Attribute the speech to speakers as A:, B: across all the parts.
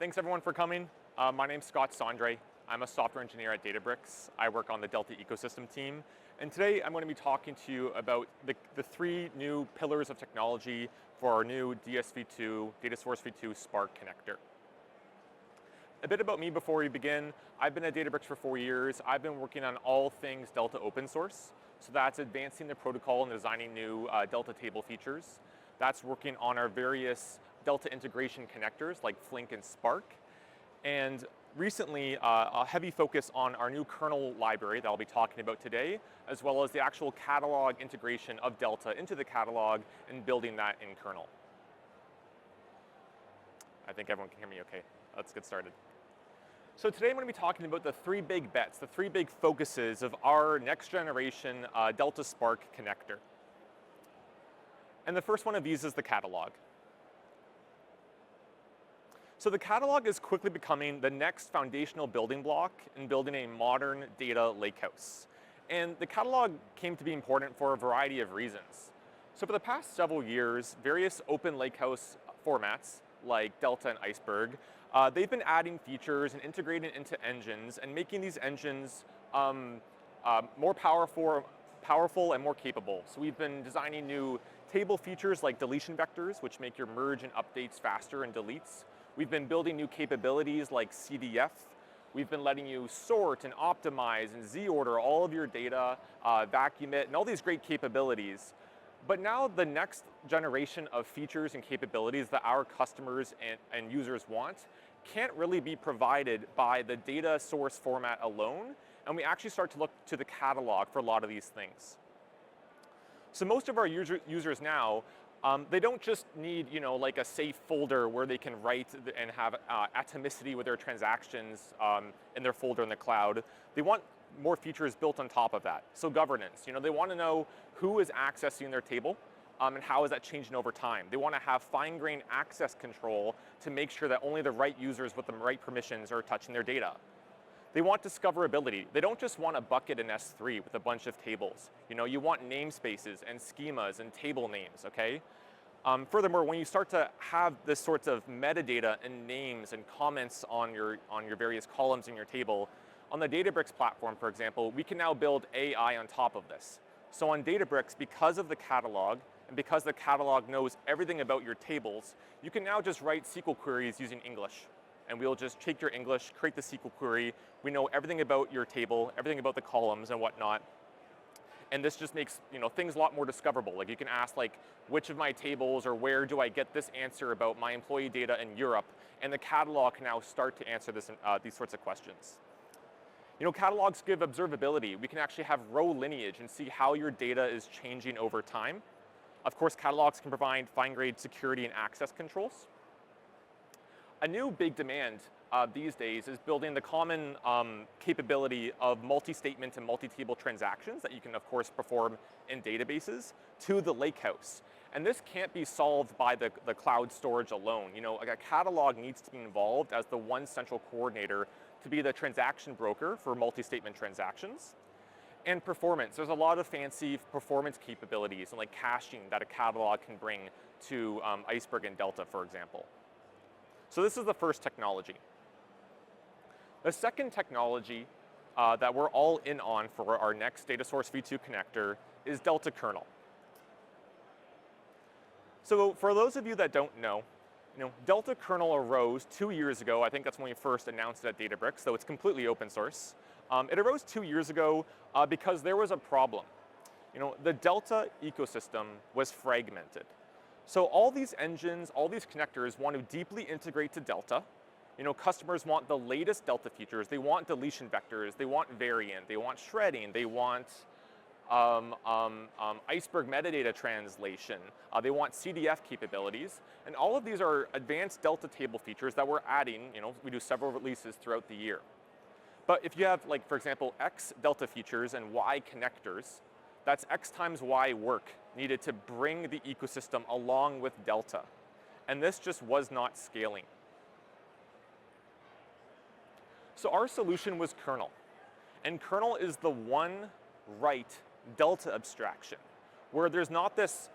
A: Thanks everyone for coming. My name's Scott Sandre. I'm a software engineer at Databricks. I work on the Delta ecosystem team. And today I'm going to be talking to you about the three new pillars of technology for our new DSv2, Data Source v2 Spark connector. A bit about me before we begin. I've been at Databricks for 4 years. I've been working on all things Delta open source. So that's advancing the protocol and designing new Delta table features. That's working on our various Delta integration connectors like Flink and Spark. And recently, a heavy focus on our new kernel library that I'll be talking about today, as well as the actual catalog integration of Delta into the catalog and building that in kernel. I think everyone can hear me okay. Let's get started. So today I'm going to be talking about the three big bets, the three big focuses of our next generation Delta Spark connector. And the first one of these is the catalog. So the catalog is quickly becoming the next foundational building block in building a modern data lakehouse. And the catalog came to be important for a variety of reasons. So for the past several years, various open lakehouse formats like Delta and Iceberg, they've been adding features and integrating into engines and making these engines more powerful and more capable. So we've been designing new table features like deletion vectors, which make your merge and updates faster and deletes. We've been building new capabilities like CDF. We've been letting you sort and optimize and Z-order all of your data, vacuum it, and all these great capabilities. But now the next generation of features and capabilities that our customers and users want can't really be provided by the data source format alone, and we actually start to look to the catalog for a lot of these things. So most of our users now, they don't just need, like a safe folder where they can write and have atomicity with their transactions in their folder in the cloud. They want more features built on top of that. So governance, they want to know who is accessing their table and how is that changing over time. They want to have fine-grained access control to make sure that only the right users with the right permissions are touching their data. They want discoverability. They don't just want a bucket in S3 with a bunch of tables. You want namespaces and schemas and table names, okay? Furthermore, when you start to have this sorts of metadata and names and comments on your various columns in your table, on the Databricks platform, for example, we can now build AI on top of this. So on Databricks, because of the catalog, and because the catalog knows everything about your tables, you can now just write SQL queries using English. And we'll just take your English, create the SQL query. We know everything about your table, everything about the columns and whatnot. And this just makes things a lot more discoverable. Like you can ask which of my tables or where do I get this answer about my employee data in Europe, and the catalog can now start to answer these sorts of questions. Catalogs give observability. We can actually have row lineage and see how your data is changing over time. Of course, catalogs can provide fine-grained security and access controls. A new big demand these days is building the common capability of multi-statement and multi-table transactions that you can, of course, perform in databases to the lakehouse. And this can't be solved by the cloud storage alone. A catalog needs to be involved as the one central coordinator to be the transaction broker for multi-statement transactions. And performance. There's a lot of fancy performance capabilities and caching that a catalog can bring to Iceberg and Delta, for example. So this is the first technology. The second technology that we're all in on for our next Data Source v2 connector is Delta Kernel. So for those of you that don't know, Delta Kernel arose 2 years ago. I think that's when we first announced it at Databricks, so it's completely open source. It arose 2 years ago because there was a problem. The Delta ecosystem was fragmented. So all these engines, all these connectors want to deeply integrate to Delta. Customers want the latest Delta features. They want deletion vectors. They want variant. They want shredding. They want Iceberg metadata translation. They want CDF capabilities. And all of these are advanced Delta table features that we're adding. We do several releases throughout the year. But if you have, for example, X Delta features and Y connectors, that's X times Y work needed to bring the ecosystem along with Delta. And this just was not scaling. So our solution was kernel. And kernel is the one right Delta abstraction, where there's not this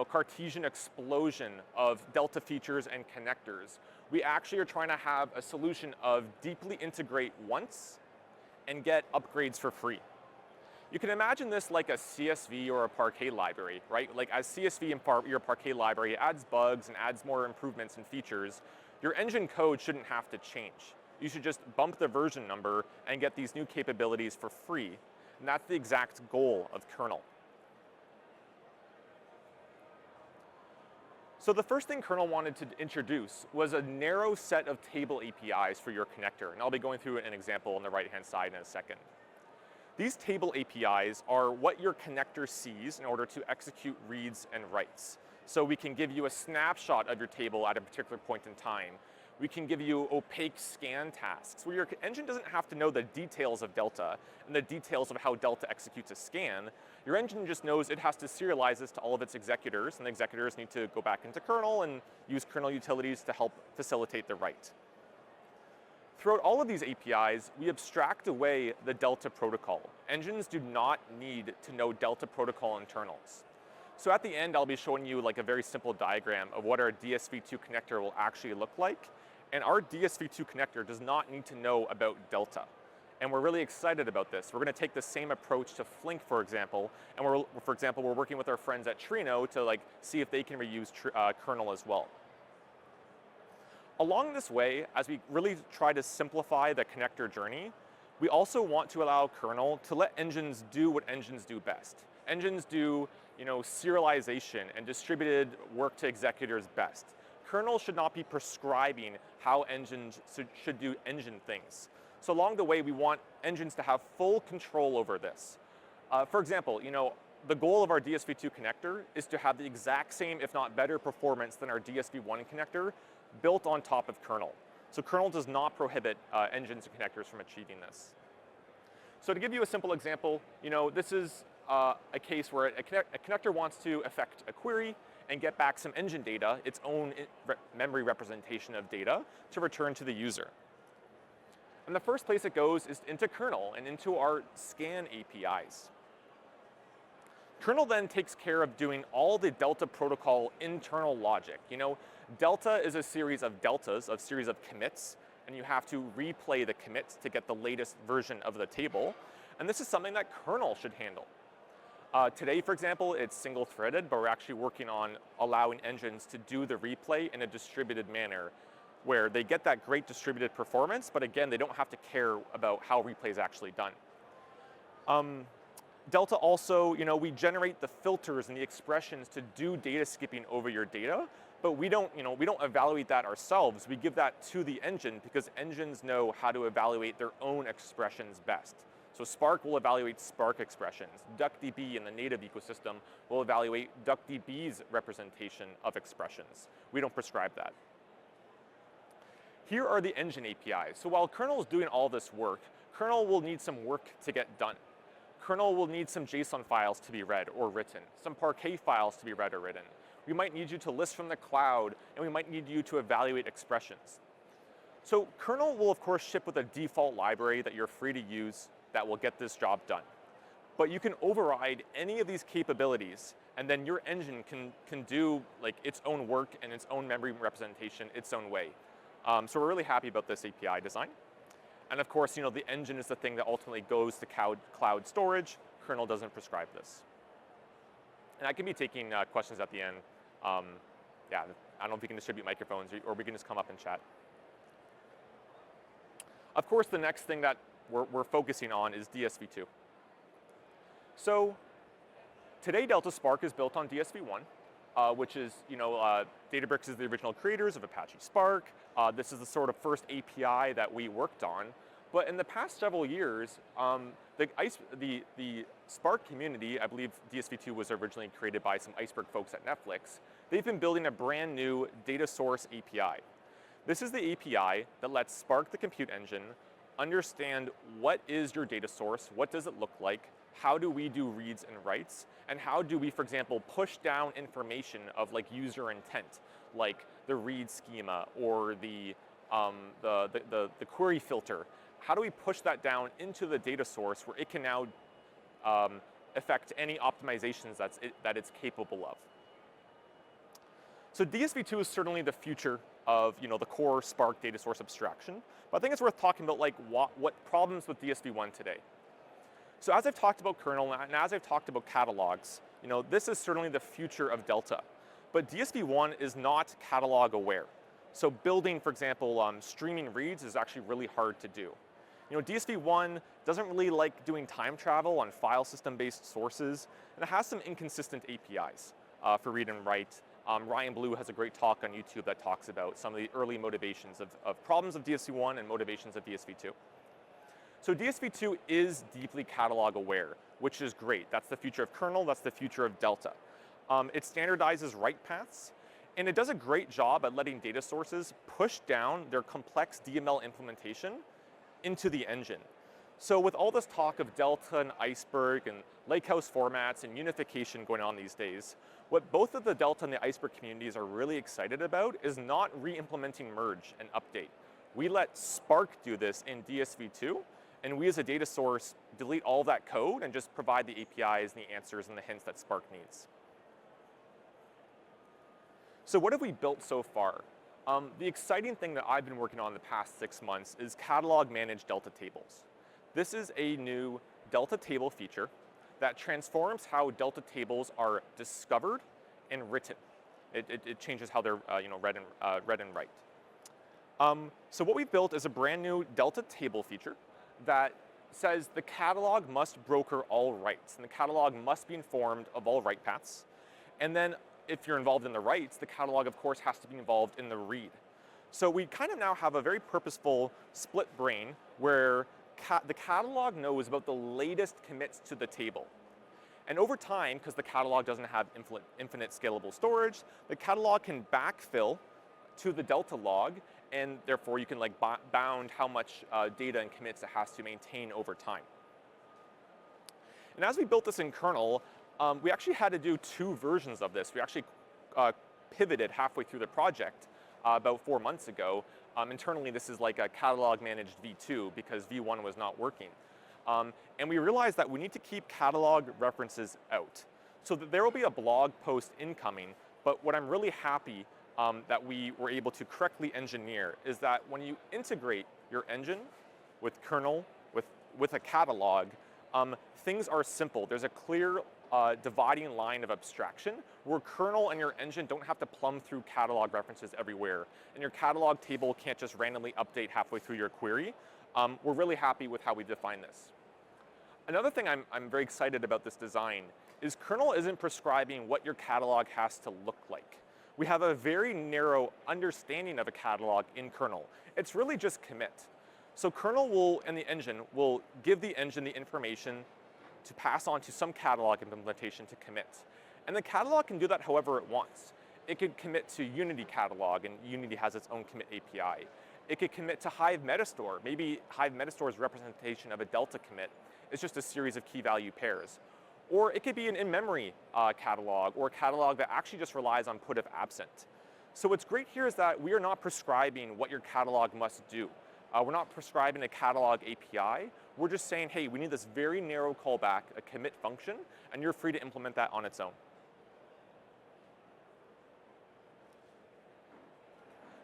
A: Cartesian explosion of Delta features and connectors. We actually are trying to have a solution of deeply integrate once and get upgrades for free. You can imagine this like a CSV or a Parquet library, right? Like as CSV in your Parquet library adds bugs and adds more improvements and features, your engine code shouldn't have to change. You should just bump the version number and get these new capabilities for free. And that's the exact goal of kernel. So the first thing kernel wanted to introduce was a narrow set of table APIs for your connector, and I'll be going through an example on the right-hand side in a second. These table APIs are what your connector sees in order to execute reads and writes. So we can give you a snapshot of your table at a particular point in time. We can give you opaque scan tasks, where your engine doesn't have to know the details of Delta and the details of how Delta executes a scan. Your engine just knows it has to serialize this to all of its executors, and the executors need to go back into kernel and use kernel utilities to help facilitate the write. Throughout all of these APIs, we abstract away the Delta protocol. Engines do not need to know Delta protocol internals. So at the end, I'll be showing you like a very simple diagram of what our DSv2 connector will actually look like. And our DSv2 connector does not need to know about Delta. And we're really excited about this. We're going to take the same approach to Flink, for example. And we're working with our friends at Trino to see if they can reuse kernel as well. Along this way, as we really try to simplify the connector journey, we also want to allow kernel to let engines do what engines do best. Engines do serialization and distributed work to executors best. Kernel should not be prescribing how engines should do engine things. So along the way, we want engines to have full control over this. For example, the goal of our DSv2 connector is to have the exact same, if not better, performance than our DSv1 connector built on top of kernel. So kernel does not prohibit engines and connectors from achieving this. So to give you a simple example, this is a case where a connector wants to effect a query and get back some engine data, its own memory representation of data, to return to the user. And the first place it goes is into kernel and into our scan APIs. Kernel then takes care of doing all the Delta protocol internal logic. Delta is a series of deltas, a series of commits, and you have to replay the commits to get the latest version of the table. And this is something that kernel should handle. Today, for example, it's single-threaded, but we're actually working on allowing engines to do the replay in a distributed manner, where they get that great distributed performance, but again, they don't have to care about how replay is actually done. Delta also, we generate the filters and the expressions to do data skipping over your data, but we don't evaluate that ourselves. We give that to the engine because engines know how to evaluate their own expressions best. So Spark will evaluate Spark expressions. DuckDB in the native ecosystem will evaluate DuckDB's representation of expressions. We don't prescribe that. Here are the engine APIs. So while kernel is doing all this work, kernel will need some work to get done. Kernel will need some JSON files to be read or written, some Parquet files to be read or written. We might need you to list from the cloud, and we might need you to evaluate expressions. So kernel will, of course, ship with a default library that you're free to use that will get this job done. But you can override any of these capabilities, and then your engine can do its own work and its own memory representation its own way. So we're really happy about this API design. And of course, the engine is the thing that ultimately goes to cloud storage. Kernel doesn't prescribe this. And I can be taking questions at the end. I don't know if we can distribute microphones or we can just come up and chat. Of course, the next thing that we're focusing on is DSv2. So today, Delta Spark is built on DSv1, which is, Databricks is the original creators of Apache Spark. This is the sort of first API that we worked on. But in the past several years, the Spark community, I believe DSv2 was originally created by some Iceberg folks at Netflix, they've been building a brand new data source API. This is the API that lets Spark, the compute engine, understand what is your data source, what does it look like, how do we do reads and writes, and how do we, for example, push down information of user intent, like the read schema or the query filter. How do we push that down into the data source where it can now affect any optimizations that it's capable of? So DSv2 is certainly the future of the core Spark data source abstraction, but I think it's worth talking about like what problems with DSv1 today. So as I've talked about kernel and as I've talked about catalogs, this is certainly the future of Delta, but DSv1 is not catalog aware. So building, for example, streaming reads is actually really hard to do. DSv1 doesn't really like doing time travel on file system-based sources, and it has some inconsistent APIs for read and write. Ryan Blue has a great talk on YouTube that talks about some of the early motivations of problems of DSv1 and motivations of DSv2. So DSv2 is deeply catalog aware, which is great. That's the future of kernel, that's the future of Delta. It standardizes write paths, and it does a great job at letting data sources push down their complex DML implementation into the engine. So with all this talk of Delta and Iceberg and lakehouse formats and unification going on these days, what both of the Delta and the Iceberg communities are really excited about is not re-implementing merge and update. We let Spark do this in DSv2, and we as a data source delete all that code and just provide the APIs and the answers and the hints that Spark needs. So what have we built so far? The exciting thing that I've been working on the past 6 months is catalog managed Delta tables. This is a new Delta table feature that transforms how Delta tables are discovered and written. It changes how they're read and write. So what we've built is a brand new Delta table feature that says the catalog must broker all writes, and the catalog must be informed of all write paths. And then if you're involved in the writes, the catalog, of course, has to be involved in the read. So we kind of now have a very purposeful split brain where the catalog knows about the latest commits to the table. And over time, because the catalog doesn't have infinite scalable storage, the catalog can backfill to the Delta log, and therefore you can bound how much data and commits it has to maintain over time. And as we built this in kernel, we actually had to do 2 versions of this. We actually pivoted halfway through the project about 4 months ago. Internally, this is like a catalog managed V2 because V1 was not working. And we realized that we need to keep catalog references out. So that there will be a blog post incoming, but what I'm really happy that we were able to correctly engineer is that when you integrate your engine with kernel, with a catalog, things are simple. There's a clear dividing line of abstraction where kernel and your engine don't have to plumb through catalog references everywhere, and your catalog table can't just randomly update halfway through your query. We're really happy with how we define this. Another thing I'm very excited about this design is kernel isn't prescribing what your catalog has to look like. We have a very narrow understanding of a catalog in kernel. It's really just commit. So kernel and the engine will give the engine the information to pass on to some catalog implementation to commit. And the catalog can do that however it wants. It could commit to Unity catalog, and Unity has its own commit API. It could commit to Hive Metastore. Maybe Hive Metastore's representation of a Delta commit is just a series of key value pairs. Or it could be an in-memory catalog, or a catalog that actually just relies on put if absent. So what's great here is that we are not prescribing what your catalog must do. We're not prescribing a catalog API. We're just saying, hey, we need this very narrow callback, a commit function, and you're free to implement that on its own.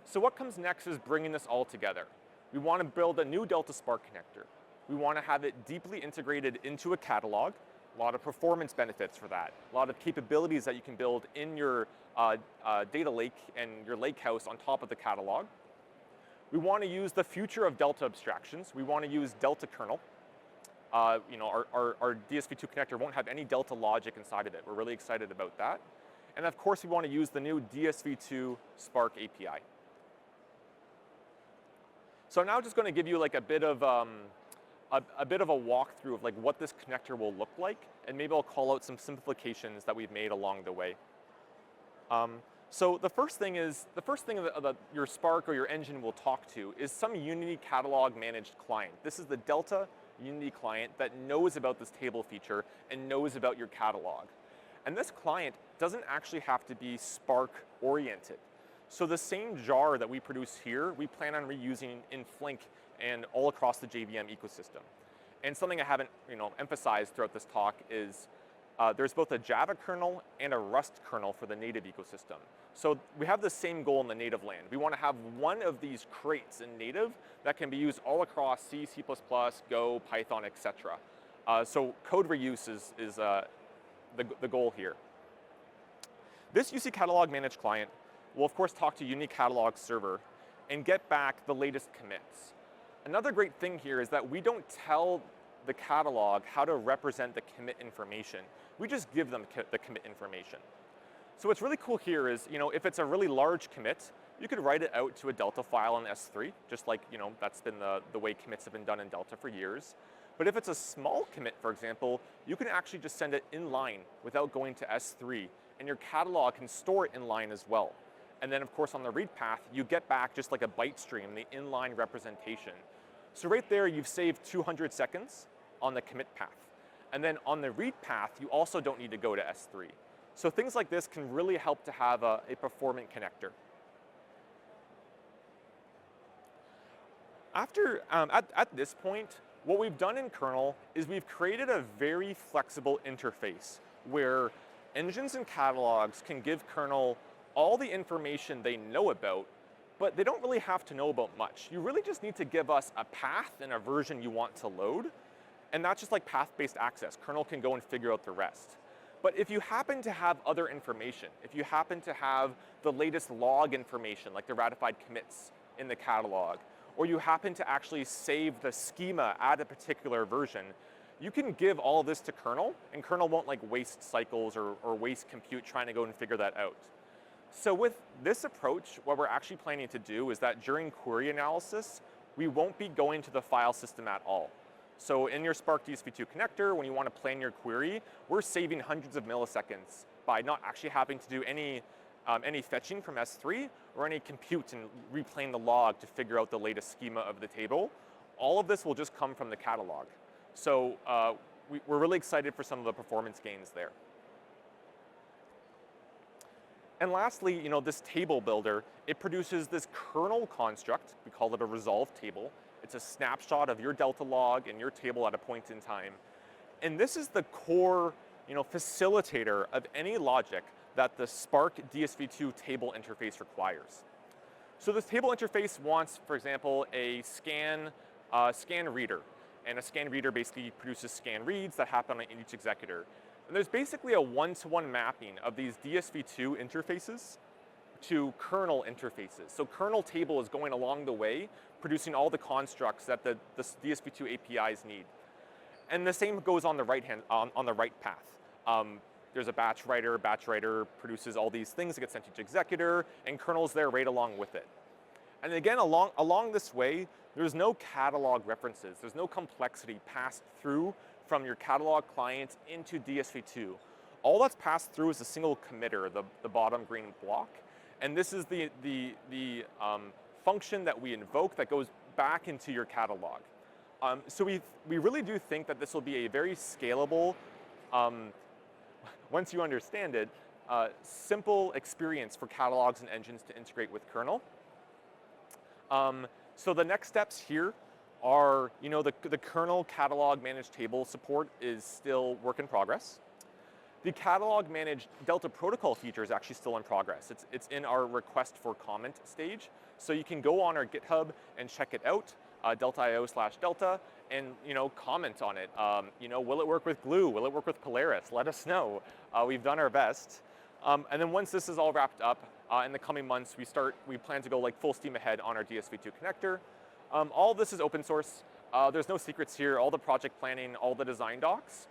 A: So what comes next is bringing this all together. We want to build a new Delta Spark connector. We want to have it deeply integrated into a catalog, a lot of performance benefits for that, a lot of capabilities that you can build in your data lake and your lakehouse on top of the catalog. We want to use the future of Delta abstractions. We want to use Delta Kernel. Our DSv2 connector won't have any Delta logic inside of it. We're really excited about that. And of course, we want to use the new DSv2 Spark API. So I'm now just going to give you like a bit of a walkthrough of like what this connector will look like, and maybe I'll call out some simplifications that we've made along the way. So the first thing that your Spark or your engine will talk to is some Unity catalog managed client. This is the Delta Unity client that knows about this table feature and knows about your catalog. And this client doesn't actually have to be Spark oriented. So the same jar that we produce here, we plan on reusing in Flink and all across the JVM ecosystem. And something I haven't emphasized throughout this talk is there's both a Java kernel and a Rust kernel for the native ecosystem. So we have the same goal in the native land. We want to have one of these crates in native that can be used all across C, C++, Go, Python, etc. So code reuse is the goal here. This UC catalog managed client will of course talk to unique catalog server and get back the latest commits. Another great thing here is that we don't tell the catalog how to represent the commit information. We just give them the commit information. So what's really cool here is, if it's a really large commit, you could write it out to a Delta file in S3, just like, that's been the way commits have been done in Delta for years. But if it's a small commit, for example, you can actually just send it inline without going to S3, and your catalog can store it inline as well. And then, of course, on the read path, you get back just like a byte stream, the inline representation. So right there, you've saved 200 seconds on the commit path. And then on the read path, you also don't need to go to S3. So things like this can really help to have a performant connector. At this point, what we've done in kernel is we've created a very flexible interface where engines and catalogs can give kernel all the information they know about, but they don't really have to know about much. You really just need to give us a path and a version you want to load, and that's just like path-based access. Kernel can go and figure out the rest. But if you happen to have other information, if you happen to have the latest log information, like the ratified commits in the catalog, or you happen to actually save the schema at a particular version, you can give all this to kernel, and kernel won't like waste cycles or waste compute trying to go and figure that out. So with this approach, what we're actually planning to do is that during query analysis, we won't be going to the file system at all. So in your Spark DSv2 connector, when you want to plan your query, we're saving hundreds of milliseconds by not actually having to do any fetching from S3 or any compute and replaying the log to figure out the latest schema of the table. All of this will just come from the catalog. So we're really excited for some of the performance gains there. And lastly, this table builder, it produces this kernel construct. We call it a resolve table. It's a snapshot of your Delta log and your table at a point in time. And this is the core, facilitator of any logic that the Spark DSv2 table interface requires. So this table interface wants, for example, a scan reader. And a scan reader basically produces scan reads that happen on each executor. And there's basically a one-to-one mapping of these DSv2 interfaces to kernel interfaces. So kernel table is going along the way, producing all the constructs that the DSv2 APIs need. And the same goes on the on the right path. There's a batch writer. Batch writer produces all these things that get sent to each executor, and kernel's there right along with it. And again, along this way, there's no catalog references. There's no complexity passed through from your catalog client into DSv2. All that's passed through is a single committer, the bottom green block. And this is the function that we invoke that goes back into your catalog. So we really do think that this will be a very scalable, once you understand it, simple experience for catalogs and engines to integrate with kernel. So the next steps here are, the kernel catalog managed table support is still work in progress. The catalog managed Delta protocol feature is actually still in progress. It's in our request for comment stage. So you can go on our GitHub and check it out, delta.io/delta, and comment on it. Will it work with Glue? Will it work with Polaris? Let us know. We've done our best. And then once this is all wrapped up, in the coming months, we plan to go like full steam ahead on our DSv2 connector. All this is open source. There's no secrets here. All the project planning, all the design docs.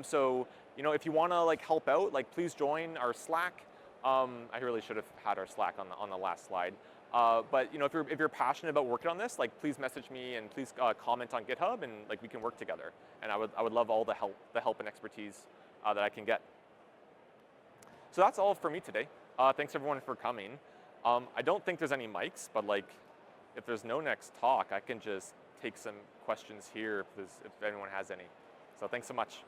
A: So if you want to help out, please join our Slack. I really should have had our Slack on the last slide. But if you're passionate about working on this, please message me and please comment on GitHub, and we can work together. And I would love all the help and expertise that I can get. So that's all for me today. Thanks everyone for coming. I don't think there's any mics, but if there's no next talk, I can just take some questions here if anyone has any. So thanks so much.